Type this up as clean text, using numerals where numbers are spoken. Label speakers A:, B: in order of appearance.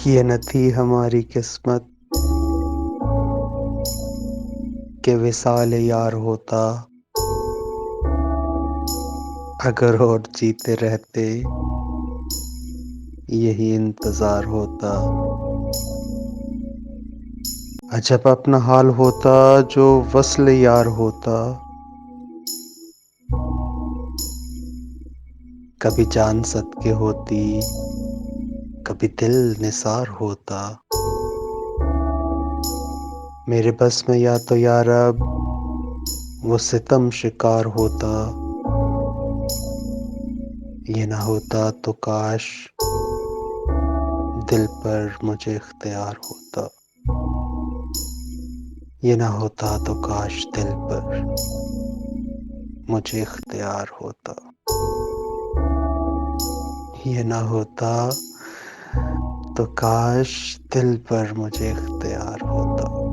A: ये न थी हमारी किस्मत के विसाल यार होता। अगर और जीते रहते यही इंतजार होता। अजब अपना हाल होता जो वस्ल यार होता। कभी जान सदके होती, कभी दिल निसार होता। मेरे बस में या तो यार अब वो सितम शिकार होता। ये ना होता तो काश दिल पर मुझे इख्तियार होता। ये ना होता तो काश दिल पर मुझे इख्तियार होता। ये ना होता तो काश दिल पर मुझे इख्तियार होता।